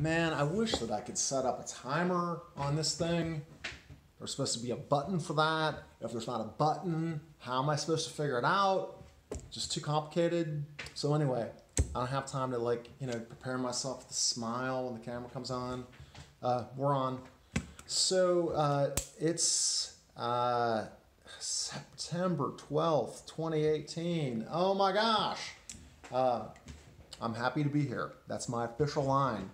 Man, I wish that I could set up a timer on this thing. There's supposed to be a button for that. If there's not a button, how am I supposed to figure it out? Just too complicated. So anyway, I don't have time to prepare myself with a smile when the camera comes on. We're on. So it's September 12th, 2018. Oh my gosh. I'm happy to be here. That's my official line.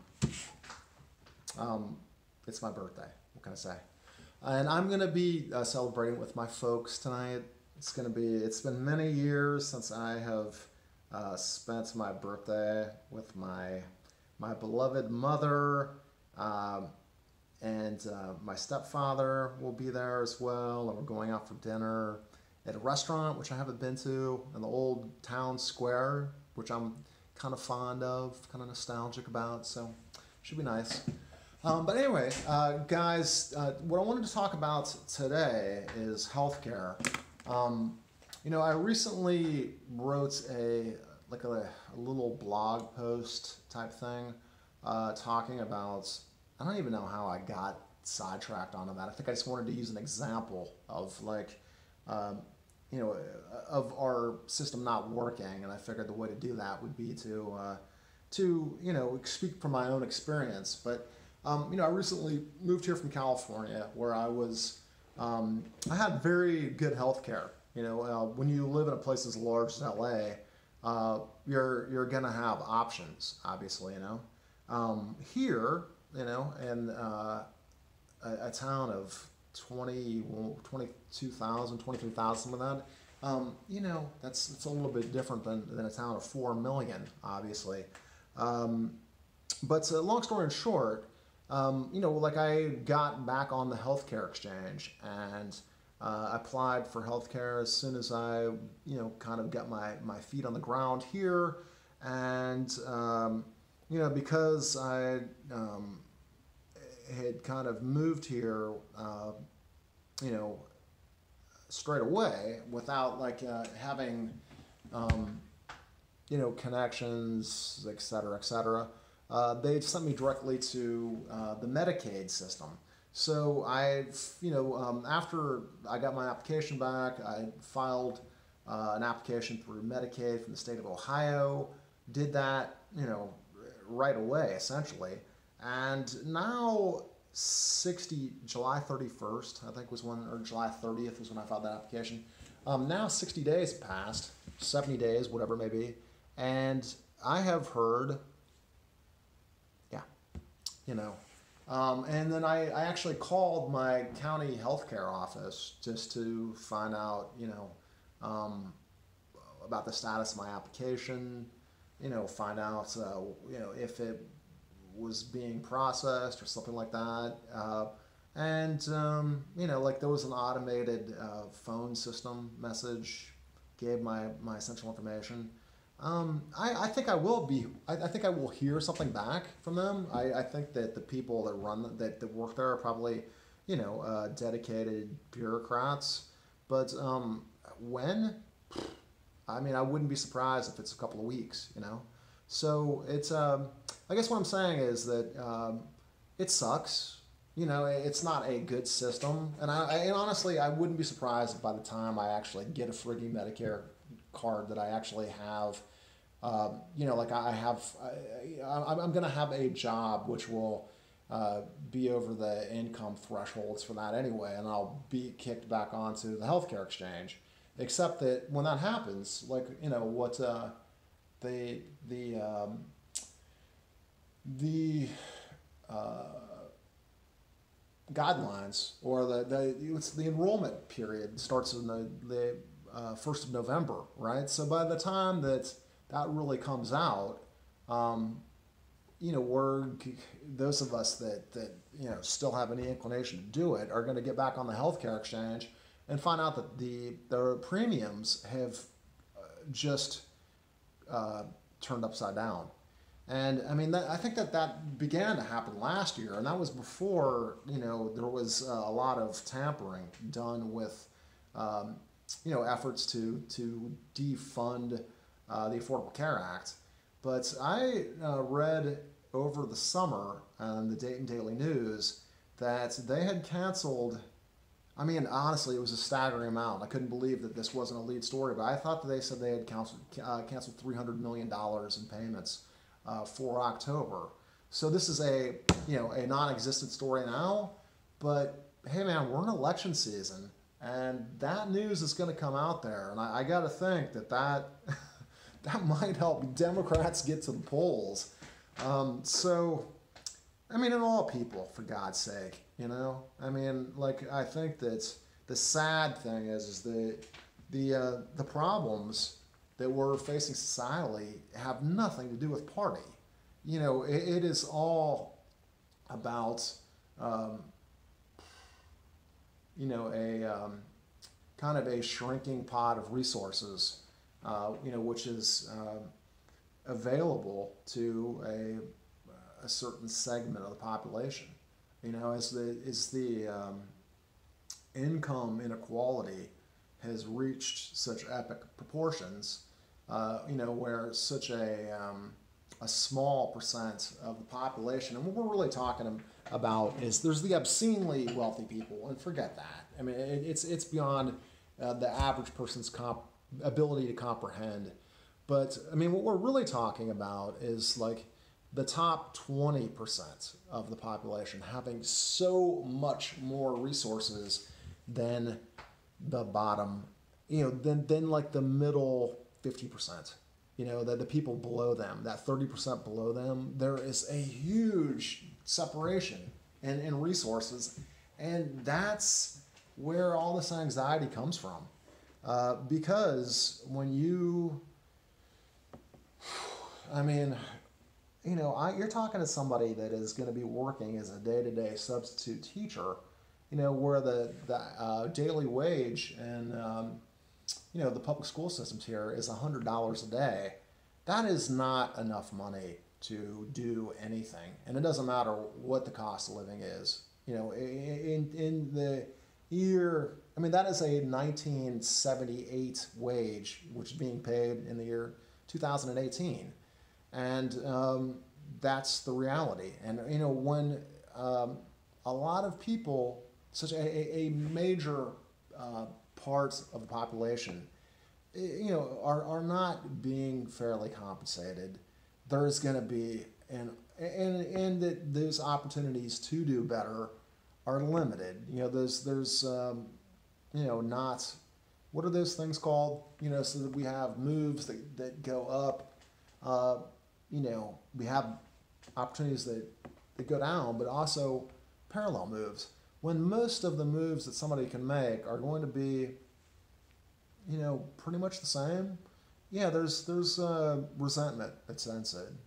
It's my birthday. What can I say? And I'm going to be celebrating with my folks tonight. It's been many years since I have spent my birthday with my beloved mother, and my stepfather will be there as well, and we're going out for dinner at a restaurant which I haven't been to in the old town square, which I'm kind of fond of, kind of nostalgic about, so should be nice. But anyway, guys, what I wanted to talk about today is healthcare. I recently wrote a little blog post type thing talking about, I don't even know how I got sidetracked onto that. I think I just wanted to use an example of of our system not working, and I figured the way to do that would be to speak from my own experience. But I recently moved here from California, where I had very good health care. When you live in a place as large as LA, you're gonna have options, obviously. Here, in a town of 22,000, 23,000, some of that. It's a little bit different than a town of 4 million, obviously. But long story short, I got back on the healthcare exchange and applied for healthcare as soon as I, kind of got my feet on the ground here. And, because I had kind of moved here, straight away without having, connections, et cetera, they sent me directly to the Medicaid system. So after I got my application back, I filed an application through Medicaid from the state of Ohio, did that, right away, essentially. And now July 31st, I think was when, or July 30th was when I filed that application. Now 60 days passed, 70 days, whatever it may be, and I have heard, and then I actually called my county healthcare office just to find out, about the status of my application, find out, if it was being processed or something like that. There was an automated phone system message, gave my essential information. I think I will hear something back from them. I think that the people that work there are probably, dedicated bureaucrats. But when? I mean, I wouldn't be surprised if it's a couple of weeks, So it's, I guess what I'm saying is that it sucks. It's not a good system. And honestly, I wouldn't be surprised if by the time I actually get a frigging Medicare card that I actually have, I'm going to have a job which will be over the income thresholds for that anyway, and I'll be kicked back onto the healthcare exchange. Except that when that happens, what the guidelines, or the enrollment period starts in the 1st of November, right? So by the time that really comes out, those of us that still have any inclination to do it are going to get back on the healthcare exchange and find out that their premiums have just turned upside down. And I mean, I think that began to happen last year, and that was before there was a lot of tampering done with efforts to defund the Affordable Care Act. But I read over the summer on the Dayton Daily News that they had canceled. I mean, honestly, it was a staggering amount. I couldn't believe that this wasn't a lead story, but I thought that they said they had canceled $300 million in payments for October. So this is a non-existent story now, but hey man, we're in election season, and that news is going to come out there, and I got to think that that might help Democrats get to the polls. So, I mean, in all people, for God's sake, I mean, like, I think that the sad thing is the problems that we're facing societally have nothing to do with party. It is all about, kind of a shrinking pot of resources, which is available to a certain segment of the population. As the income inequality has reached such epic proportions, where such a small percent of the population, and what we're really talking about is there's the obscenely wealthy people, and forget that. I mean, it's beyond the average person's ability to comprehend. But I mean, what we're really talking about is like the top 20% of the population having so much more resources than the bottom, than like the middle 50%. The people below them, that 30% below them, there is a huge separation in resources, and that's where all this anxiety comes from. Because when you're talking to somebody that is going to be working as a day-to-day substitute teacher, where the daily wage and the public school systems here is $100 a day. That is not enough money to do anything, and it doesn't matter what the cost of living is. In the year, I mean, that is a 1978 wage, which is being paid in the year 2018, and that's the reality. And when a lot of people, such a major parts of the population, are not being fairly compensated, there's going to be and that those opportunities to do better are limited. There's not, what are those things called? So that we have moves that go up. We have opportunities that go down, but also parallel moves. When most of the moves that somebody can make are going to be, pretty much the same, there's resentment that's ensued,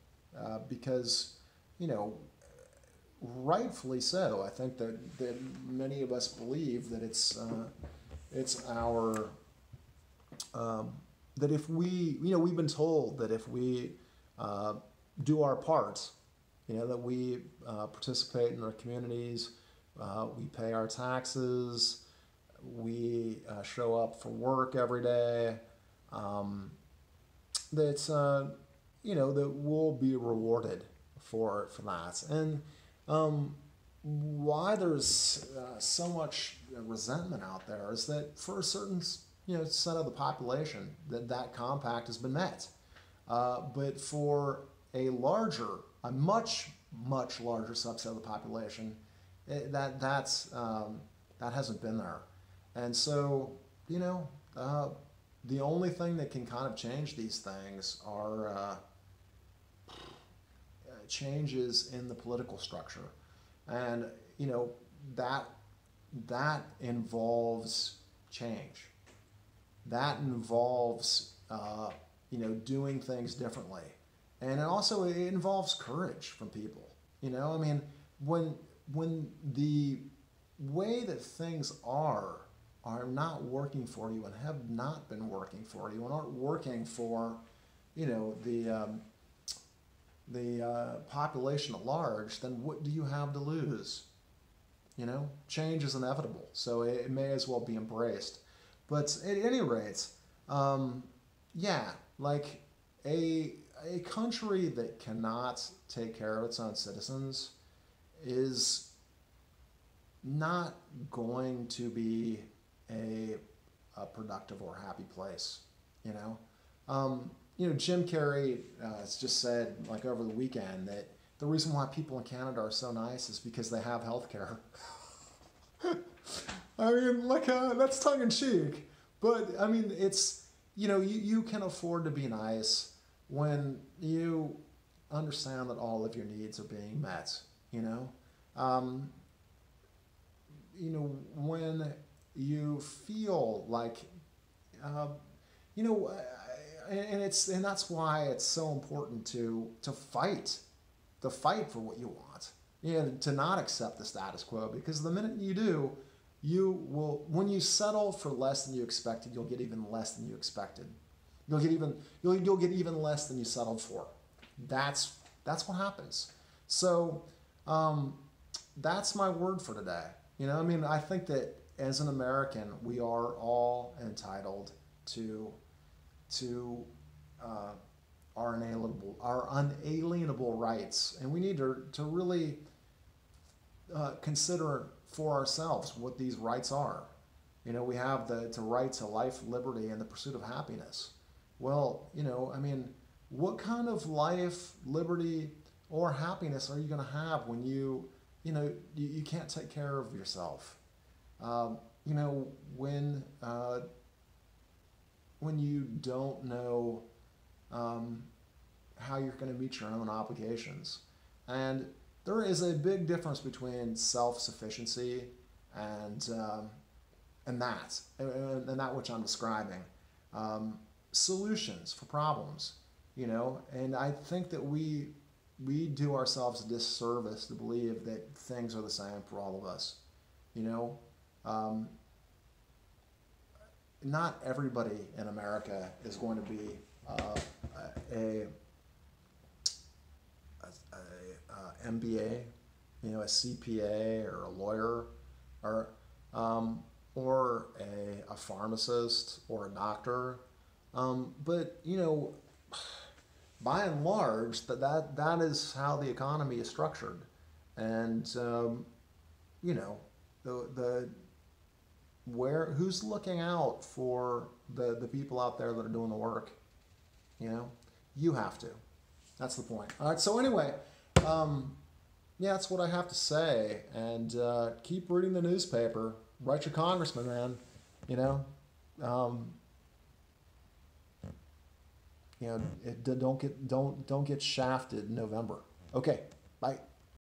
because, rightfully so. I think that many of us believe that it's our, that if we've been told that if we do our part, that we participate in our communities, we pay our taxes, we show up for work every day, that we'll be rewarded for that. And why there's so much resentment out there is that for a certain set of the population that compact has been met, but for a much larger subset of the population, that hasn't been there. And so, the only thing that can kind of change these things are changes in the political structure. And, that involves change. That involves, doing things differently. And it involves courage from people. When the way that things are not working for you and have not been working for you and aren't working for, the population at large, then what do you have to lose? Change is inevitable, so it may as well be embraced. But at any rate, like a a country that cannot take care of its own citizens is not going to be a productive or happy place, you know? Jim Carrey has just said, like over the weekend, that the reason why people in Canada are so nice is because they have health care. I mean, like, that's tongue in cheek, but I mean, it's, you can afford to be nice when you understand that all of your needs are being met, you know? When you feel like, and that's why it's so important to fight for what you want, to not accept the status quo, because the minute you do, you will, when you settle for less than you expected, you'll get even less than you expected. You'll get even less than you settled for. That's what happens. So that's my word for today. I think that as an American, we are all entitled to our unalienable rights, and we need to really consider for ourselves what these rights are. We have the right to life, liberty, and the pursuit of happiness. Well, what kind of life, liberty, or happiness are you going to have when you can't take care of yourself? When you don't know how you're going to meet your own obligations. And there is a big difference between self-sufficiency and that which I'm describing. Solutions for problems, and I think that we do ourselves a disservice to believe that things are the same for all of us. Not everybody in America is going to be a MBA, a CPA or a lawyer, or a pharmacist or a doctor. But by and large, that is how the economy is structured, and who's looking out for the people out there that are doing the work? You have to. That's the point. All right. So anyway, that's what I have to say. And keep reading the newspaper. Write your congressman, man. Don't get shafted in November. Okay. Bye.